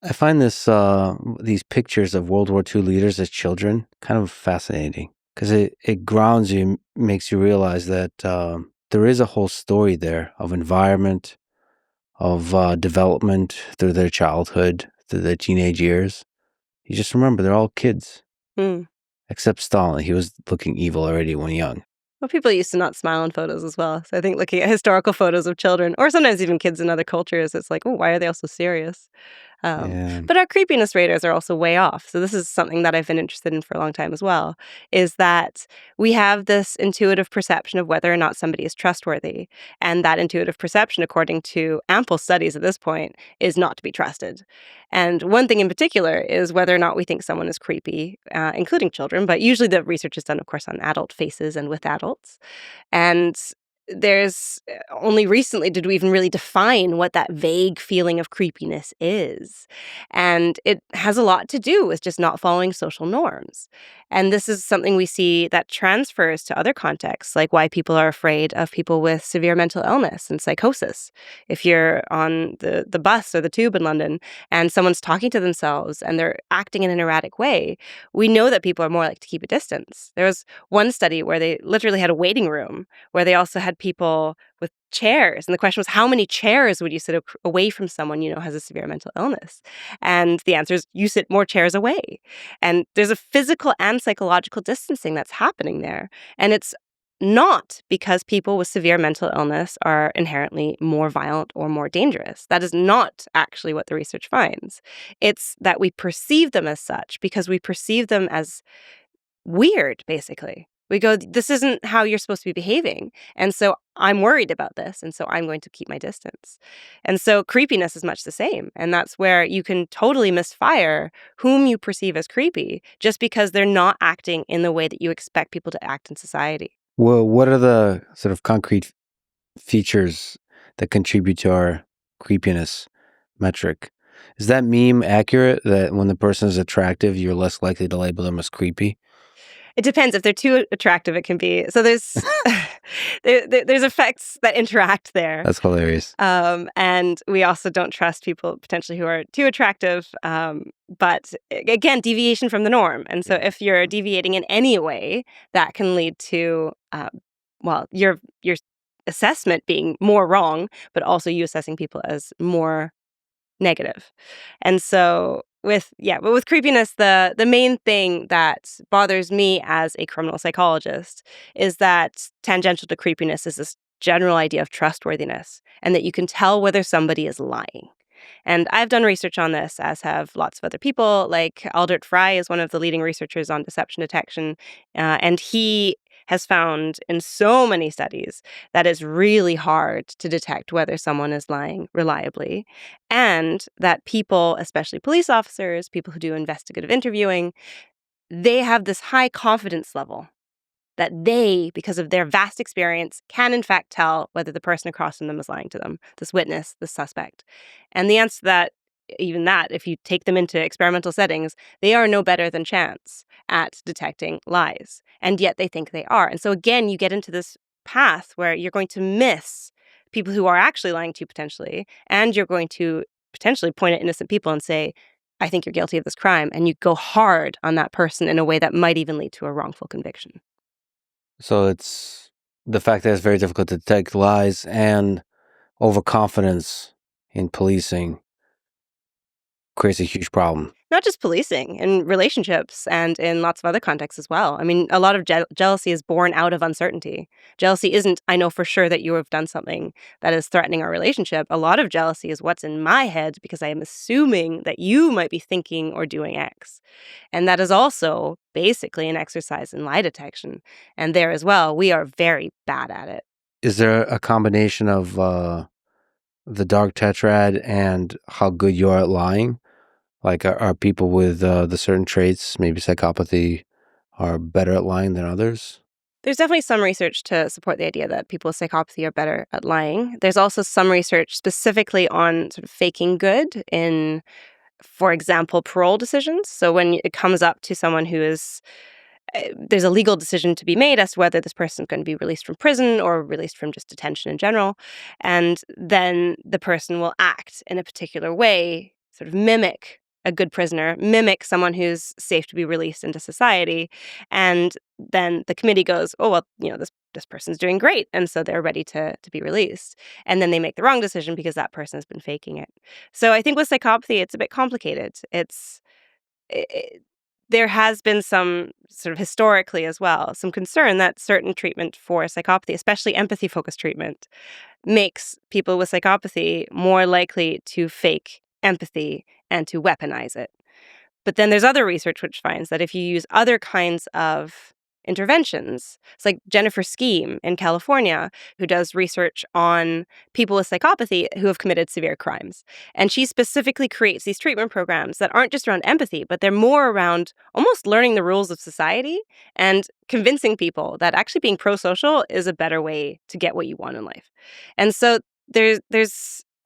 I find these pictures of World War II leaders as children kind of fascinating because it grounds you, makes you realize that there is a whole story there of environment, of development through their childhood, through their teenage years. You just remember they're all kids, Mm. except Stalin. He was looking evil already when young. Well, people used to not smile in photos as well. So I think looking at historical photos of children, or sometimes even kids in other cultures, it's like, oh, why are they all so serious? Yeah. But our creepiness raters are also way off. So this is something that I've been interested in for a long time as well, is that we have this intuitive perception of whether or not somebody is trustworthy. And that intuitive perception, according to ample studies at this point, is not to be trusted. And one thing in particular is whether or not we think someone is creepy, including children. But usually the research is done, of course, on adult faces and with adults. And there's only recently did we even really define what that vague feeling of creepiness is. And it has a lot to do with just not following social norms. And this is something we see that transfers to other contexts, like why people are afraid of people with severe mental illness and psychosis. If you're on the bus or the tube in London and someone's talking to themselves and they're acting in an erratic way, we know that people are more likely to keep a distance. There was one study where they literally had a waiting room where they also had people with chairs. And the question was, how many chairs would you sit away from someone you know has a severe mental illness? And the answer is, you sit more chairs away. And there's a physical and psychological distancing that's happening there. And it's not because people with severe mental illness are inherently more violent or more dangerous. That is not actually what the research finds. It's that we perceive them as such because we perceive them as weird, basically. We go, this isn't how you're supposed to be behaving. And so I'm worried about this. And so I'm going to keep my distance. And so creepiness is much the same. And that's where you can totally misfire whom you perceive as creepy just because they're not acting in the way that you expect people to act in society. Well, what are the sort of concrete features that contribute to our creepiness metric? Is that meme accurate that when the person is attractive, you're less likely to label them as creepy? It depends. If they're too attractive, it can be. So there's there's effects that interact there. That's hilarious. And we also don't trust people potentially who are too attractive. But again, deviation from the norm. And so if you're deviating in any way, that can lead to, your assessment being more wrong, but also you assessing people as more negative. And so but with creepiness, the main thing that bothers me as a criminal psychologist is that tangential to creepiness is this general idea of trustworthiness and that you can tell whether somebody is lying. And I've done research on this, as have lots of other people. Like Aldert Fry is one of the leading researchers on deception detection, and he has found in so many studies that it's really hard to detect whether someone is lying reliably, and that people, especially police officers, people who do investigative interviewing, they have this high confidence level that they, because of their vast experience, can in fact tell whether the person across from them is lying to them, this witness, this suspect. And the answer to that, even that, if you take them into experimental settings, they are no better than chance at detecting lies. And yet they think they are. And so again, you get into this path where you're going to miss people who are actually lying to you potentially, and you're going to potentially point at innocent people and say, I think you're guilty of this crime. And you go hard on that person in a way that might even lead to a wrongful conviction. So it's the fact that it's very difficult to detect lies and overconfidence in policing creates a huge problem. Not just policing, in relationships and in lots of other contexts as well. I mean, a lot of jealousy is born out of uncertainty. Jealousy isn't, I know for sure that you have done something that is threatening our relationship. A lot of jealousy is what's in my head because I am assuming that you might be thinking or doing X. And that is also basically an exercise in lie detection. And there as well, we are very bad at it. Is there a combination of the dark tetrad and how good you are at lying? Like, are people with the certain traits, maybe psychopathy, are better at lying than others? There's definitely some research to support the idea that people with psychopathy are better at lying. There's also some research specifically on sort of faking good in, for example, parole decisions. So when it comes up to someone who is, there's a legal decision to be made as to whether this person is going to be released from prison or released from just detention in general. And then the person will act in a particular way sort of mimic a good prisoner, mimic someone who's safe to be released into society. And then the committee goes, oh, well, this person's doing great. And so they're ready to be released. And then they make the wrong decision because that person has been faking it. So I think with psychopathy, it's a bit complicated. There has been some sort of historically as well, some concern that certain treatment for psychopathy, especially empathy-focused treatment, makes people with psychopathy more likely to fake empathy and to weaponize it. But then there's other research which finds that if you use other kinds of interventions, it's like Jennifer Scheme in California, who does research on people with psychopathy who have committed severe crimes. And she specifically creates these treatment programs that aren't just around empathy, but they're more around almost learning the rules of society and convincing people that actually being pro-social is a better way to get what you want in life. And so there's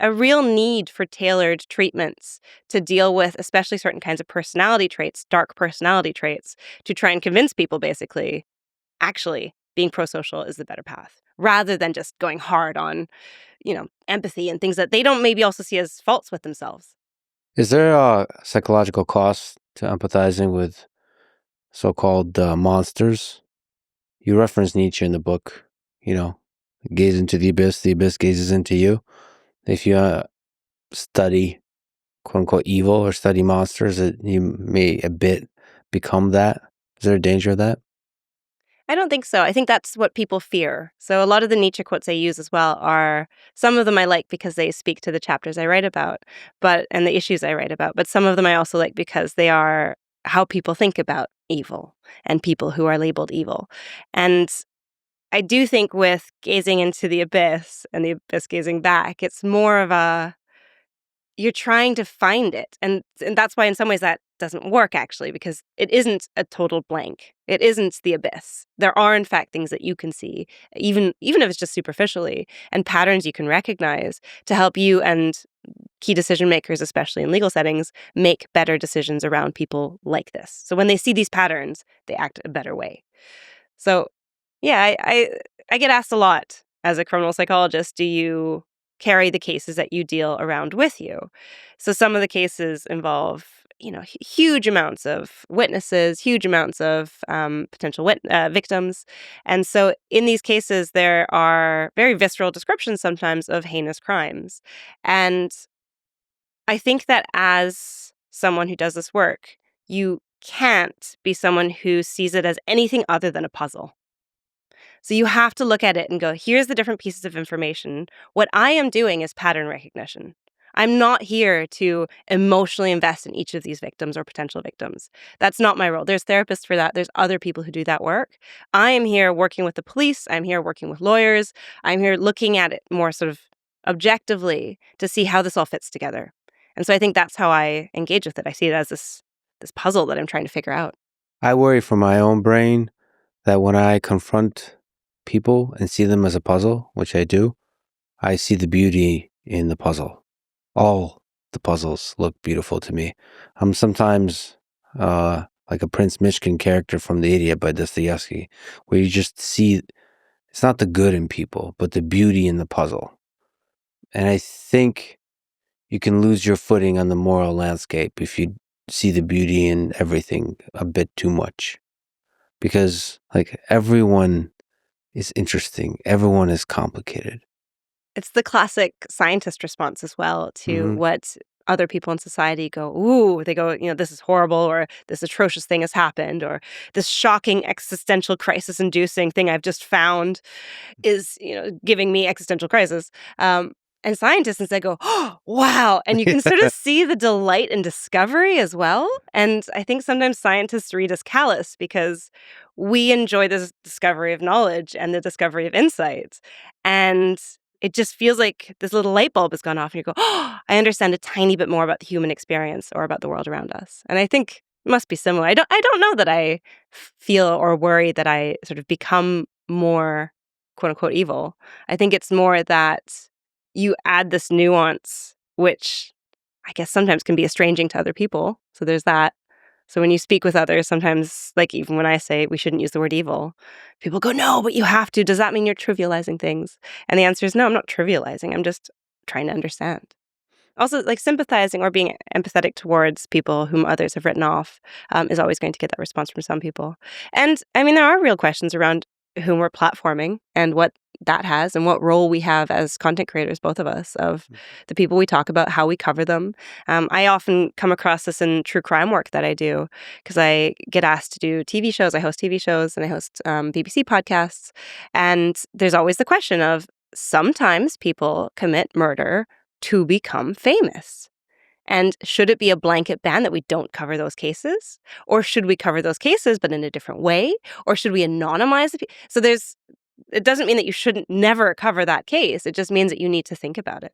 a real need for tailored treatments to deal with especially certain kinds of personality traits, dark personality traits, to try and convince people basically, actually, being pro-social is the better path, rather than just going hard on, empathy and things that they don't maybe also see as faults with themselves. Is there a psychological cost to empathizing with so-called monsters? You reference Nietzsche in the book, gaze into the abyss gazes into you. If you study quote unquote evil or study monsters, you may a bit become that. Is there a danger of that? I don't think so. I think that's what people fear. So a lot of the Nietzsche quotes I use as well are, some of them I like because they speak to the chapters I write about, and the issues I write about. But some of them I also like because they are how people think about evil and people who are labeled evil. And I do think with gazing into the abyss and the abyss gazing back, it's more of you're trying to find it. And that's why in some ways that doesn't work actually, because it isn't a total blank. It isn't the abyss. There are in fact things that you can see, even if it's just superficially, and patterns you can recognize to help you and key decision makers, especially in legal settings, make better decisions around people like this. So when they see these patterns, they act a better way. So yeah, I get asked a lot as a criminal psychologist, do you carry the cases that you deal around with you? So some of the cases involve, huge amounts of witnesses, huge amounts of potential victims. And so in these cases, there are very visceral descriptions sometimes of heinous crimes. And I think that as someone who does this work, you can't be someone who sees it as anything other than a puzzle. So you have to look at it and go, here's the different pieces of information. What I am doing is pattern recognition. I'm not here to emotionally invest in each of these victims or potential victims. That's not my role. There's therapists for that. There's other people who do that work. I am here working with the police. I'm here working with lawyers. I'm here looking at it more sort of objectively to see how this all fits together. And so I think that's how I engage with it. I see it as this puzzle that I'm trying to figure out. I worry for my own brain that when I confront people and see them as a puzzle, which I do, I see the beauty in the puzzle. All the puzzles look beautiful to me. I'm sometimes like a Prince Mishkin character from The Idiot by Dostoevsky, where you just see it's not the good in people, but the beauty in the puzzle. And I think you can lose your footing on the moral landscape if you see the beauty in everything a bit too much. Because everyone is interesting. Everyone is complicated. It's the classic scientist response as well to Mm-hmm. what other people in society go, ooh, they go, this is horrible, or this atrocious thing has happened, or this shocking existential crisis inducing thing I've just found is, giving me existential crisis. And scientists instead go, oh, wow. And you can sort of see the delight in discovery as well. And I think sometimes scientists read us callous because we enjoy this discovery of knowledge and the discovery of insights. And it just feels like this little light bulb has gone off and you go, oh, I understand a tiny bit more about the human experience or about the world around us. And I think it must be similar. I don't know that I feel or worry that I sort of become more quote unquote evil. I think it's more that you add this nuance, which I guess sometimes can be estranging to other people. So there's that. So when you speak with others, sometimes, like even when I say we shouldn't use the word evil, people go, no, but you have to. Does that mean you're trivializing things? And the answer is no, I'm not trivializing. I'm just trying to understand. Also, like, sympathizing or being empathetic towards people whom others have written off, is always going to get that response from some people. And, I mean, there are real questions around whom we're platforming and what that has and what role we have as content creators, both of us, of the people we talk about, how we cover them. I often come across this in true crime work that I do because I get asked to do TV shows. I host TV shows and I host BBC podcasts. And there's always the question of sometimes people commit murder to become famous. And should it be a blanket ban that we don't cover those cases? Or should we cover those cases but in a different way? Or should we anonymize the So it doesn't mean that you shouldn't never cover that case. It just means that you need to think about it.